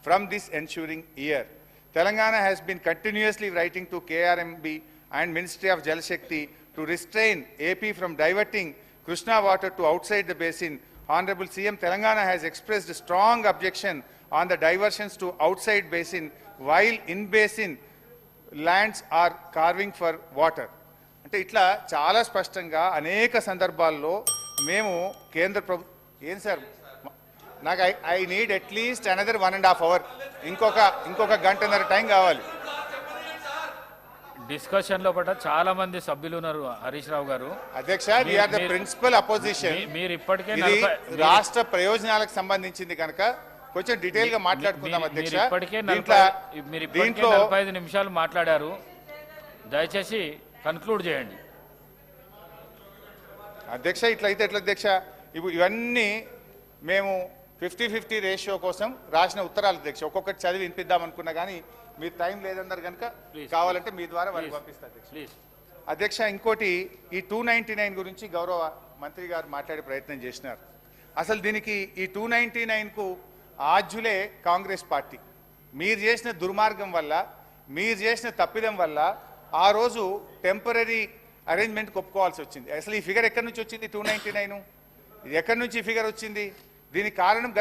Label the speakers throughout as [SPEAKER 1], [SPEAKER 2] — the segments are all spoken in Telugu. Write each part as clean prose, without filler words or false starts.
[SPEAKER 1] from this ensuing year. Telangana has been continuously writing to KRMB and Ministry of Jal Shakti to restrain AP from diverting Krishna water to outside the basin. Honorable CM, Telangana has expressed a strong objection on the diversions to outside basin while in basin lands are carving for water. అంటే ఇట్లా చాలా స్పష్టంగా అనేక సందర్భాల్లో మేము కేంద్ర ఏం సార్ నాకు I need at least another 1.5 hours, ఇంకొక గంటన్నర టైం కావాలి.
[SPEAKER 2] డిస్కషన్ లో పట్ల చాలా మంది సభ్యులు ఉన్నారు. హరీష్ రావు గారు
[SPEAKER 1] అధ్యక్ష, we are the principal opposition.
[SPEAKER 2] మీరు ఇప్పటికే
[SPEAKER 1] రాష్ట్ర ప్రయోజనాలకు సంబంధించింది కనుక కొంచెం డీటెయిల్ గా మాట్లాడుకుందాం అధ్యక్ష.
[SPEAKER 2] మీరు 45 నిమిషాలు మాట్లాడారు, దయచేసి కన్క్లూడ్ చేయండి
[SPEAKER 1] అధ్యక్ష. ఇట్లయితే ఎట్లా అధ్యక్ష, ఇవన్నీ మేము 50-50 రేషియో కోసం రాసిన ఉత్తరాలు అధ్యక్ష. ఒక్కొక్కటి చదివి వినిపిద్దాం అనుకున్నా కానీ మీరు టైం లేదన్నారు కనుక కావాలంటే మీ ద్వారా వారికి పంపిస్తారు అధ్యక్ష. అధ్యక్ష, ఇంకోటి ఈ 299 గురించి గౌరవ మంత్రి గారు మాట్లాడే ప్రయత్నం చేసినారు. అసలు దీనికి ఈ 299కు ఆద్యులే కాంగ్రెస్ పార్టీ. మీరు చేసిన దుర్మార్గం వల్ల, మీరు చేసిన తప్పిదం వల్ల ఆ రోజు టెంపరీ అరేంజ్మెంట్కి ఒప్పుకోవాల్సి వచ్చింది. అసలు ఈ ఫిగర్ ఎక్కడి నుంచి వచ్చింది? 299 ఇది ఎక్కడి నుంచి ఈ ఫిగర్ వచ్చింది? దీనికి కారణం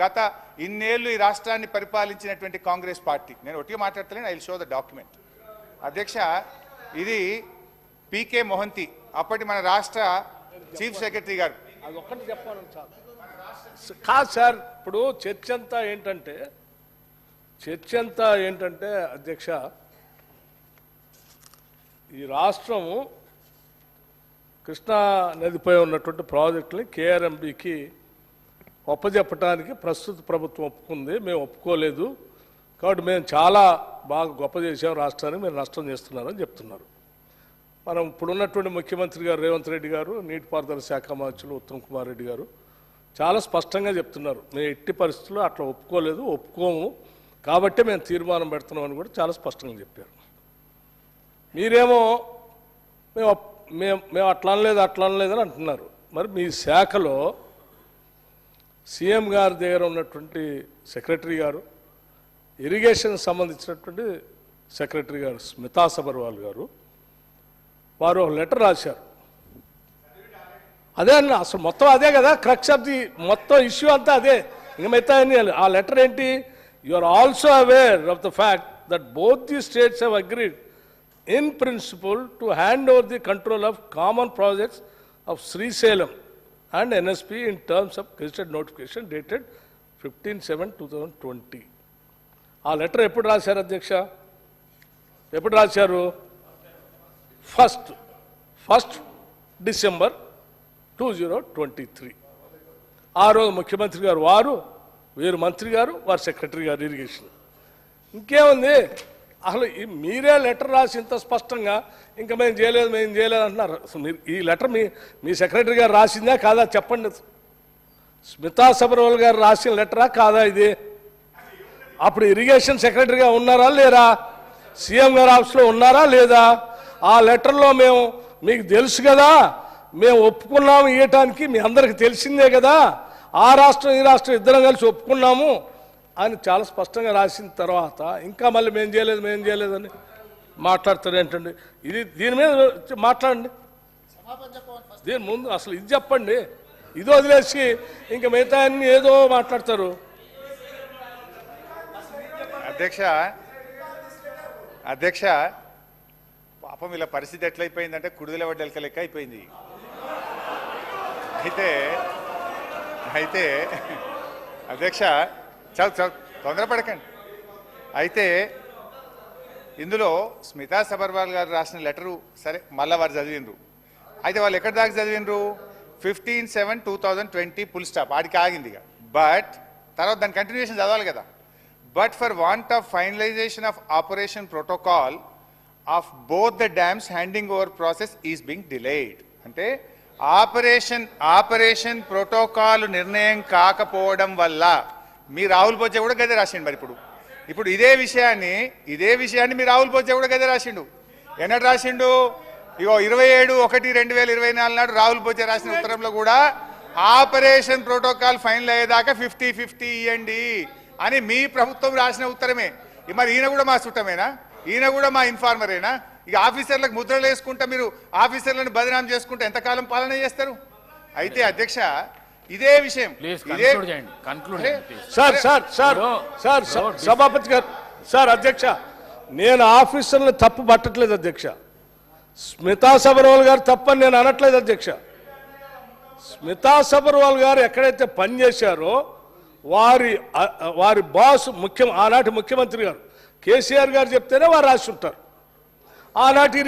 [SPEAKER 1] గత ఇన్నేళ్లు ఈ రాష్ట్రాన్ని పరిపాలించినటువంటి కాంగ్రెస్ పార్టీ. నేను ఒట్టిగా మాట్లాడతలేను, I will show the document అధ్యక్ష. ఇది పీకే మొహంతి, అప్పటి మన రాష్ట్ర చీఫ్ సెక్రటరీ గారు.
[SPEAKER 3] అది ఒక్కటి చెప్పాను కాదు సార్. ఇప్పుడు చర్చ అంతా ఏంటంటే అధ్యక్ష, ఈ రాష్ట్రము కృష్ణా నదిపై ఉన్నటువంటి ప్రాజెక్టుని కేఆర్ఎంబికి ఒప్పజెప్పడానికి ప్రస్తుత ప్రభుత్వం ఒప్పుకుంది, మేము ఒప్పుకోలేదు. కాబట్టి మేము చాలా బాగా గొప్ప చేసాం రాష్ట్రానికి, మీరు నష్టం చేస్తున్నారని చెప్తున్నారు. మనం ఇప్పుడున్నటువంటి ముఖ్యమంత్రి గారు రేవంత్ రెడ్డి గారు, నీటిపారుదల శాఖ మంత్రులు ఉత్తమ్ కుమార్ రెడ్డి గారు చాలా స్పష్టంగా చెప్తున్నారు, మేము ఎట్టి పరిస్థితుల్లో అట్లా ఒప్పుకోము కాబట్టి మేము తీర్మానం పెడుతున్నామని కూడా చాలా స్పష్టంగా చెప్పారు. మీరేమో మేము అట్లా అనలేదని అంటున్నారు. మరి మీ శాఖలో సీఎం గారి దగ్గర ఉన్నటువంటి సెక్రటరీ గారు, ఇరిగేషన్ సంబంధించినటువంటి సెక్రటరీ గారు స్మితా సబర్వాల్ గారు, వారు ఒక లెటర్ రాశారు. అదే అన్న, అసలు మొత్తం అదే కదా క్రక్స్ ఆఫ్ ది మొత్తం ఇష్యూ అంతా అదే. ఇంకా మిగతా ఆ లెటర్ ఏంటి? You are also aware of the fact that both the states have agreed in principle to hand over the control of common projects of Srisalem and NSP in terms of gazetted notification dated 15/7/2020. ఆ లెటర్ ఎప్పుడు రాశారు అధ్యక్ష? ఎప్పుడు రాశారు? 1st December 2023. ఆ రోజు ముఖ్యమంత్రి గారు వీరు మంత్రి గారు, వారు సెక్రటరీ గారు ఇరిగేషన్. ఇంకేముంది అసలు మీరే లెటర్ రాసి ఇంత స్పష్టంగా ఇంకా మేము చేయలేదు అంటున్నారు. మీరు ఈ లెటర్ మీ సెక్రటరీ గారు రాసిందా కాదా చెప్పండి. స్మితా సబర్వాల్ గారు రాసిన లెటరా కాదా ఇది? అప్పుడు ఇరిగేషన్ సెక్రటరీగా ఉన్నారా లేరా? సీఎం గారు ఆఫీస్లో ఉన్నారా లేదా? ఆ లెటర్లో మీకు తెలుసు కదా, మేము ఒప్పుకున్నాము ఇవ్వటానికి, మీ అందరికి తెలిసిందే కదా, ఆ రాష్ట్రం ఈ రాష్ట్రం ఇద్దరం కలిసి ఒప్పుకున్నాము అని చాలా స్పష్టంగా రాసిన తర్వాత ఇంకా మళ్ళీ మేము చేయలేదని మాట్లాడతారు ఏంటండి? దీని మీద మాట్లాడండి. దీని ముందు అసలు ఇది చెప్పండి. ఇది వదిలేసి ఇంకా మిగతా అన్ని ఏదో మాట్లాడతారు.
[SPEAKER 1] అధ్యక్ష పాపం ఇలా పరిస్థితి ఎట్లయిపోయిందంటే కుడిదల వడ్డెలక లెక్క అయిపోయింది. అయితే అధ్యక్ష తొందరపడకండి. అయితే ఇందులో స్మితా సబర్వాల్ గారు రాసిన లెటరు సరే మళ్ళీ వారు చదివినరు. అయితే వాళ్ళు ఎక్కడి దాకా చదివినరు? 15/7/2020 ఫుల్ స్టాప్, ఆడికి ఆగింది. బట్ తర్వాత దాని కంటిన్యూషన్ చదవాలి కదా. But for want of finalisation of operation protocol of both the dams handing over process is Bing delayed. అంటే ఆపరేషన్ ప్రోటోకాల్ నిర్ణయం కాకపోవడం వల్ల మీ రాహుల్ బొజ్జా కూడా గదే రాసిండు. మరి ఇప్పుడు ఇదే విషయాన్ని మీ రాహుల్ బొజ్జా కూడా గదే రాసిండు. ఎన్నడు రాసిండు? 27/1/2024 నాడు రాహుల్ బొజ్జా రాసిన ఉత్తరంలో కూడా ఆపరేషన్ ప్రోటోకాల్ ఫైనల్ అయ్యేదాకా 50-50 ఇవ్వండి, అని మీ ప్రభుత్వం రాసిన ఉత్తరమే. మరి ఈయన కూడా మా చుట్టమేనా? ఈయన కూడా మా ఇన్ఫార్మరేనా? ఇక ఆఫీసర్లకు ముద్రలు వేసుకుంటే మీరు ఆఫీసర్లను బదనాం చేసుకుంటే ఎంతకాలం పాలన చేస్తారు? అయితే అధ్యక్ష ఇదే విషయం
[SPEAKER 2] ప్లీజ్
[SPEAKER 1] ఇదే
[SPEAKER 2] కన్క్లూడ్ చేయండి, కన్క్లూడ్ చేయండి ప్లీజ్.
[SPEAKER 3] సార్ సభాపతి గారు, సార్ అధ్యక్ష, నేను ఆఫీసర్లను తప్పు పట్టట్లేదు అధ్యక్ష. స్మితా సబర్వాల్ గారు తప్పని నేను అనట్లేదు అధ్యక్ష. స్మితా సబర్వాల్ గారు ఎక్కడైతే పనిచేశారో వారి బాస్ ఆనాటి ముఖ్యమంత్రి గారు కేసీఆర్ గారు చెప్తేనే వారు రాసి ఉంటారు. ఆనాటి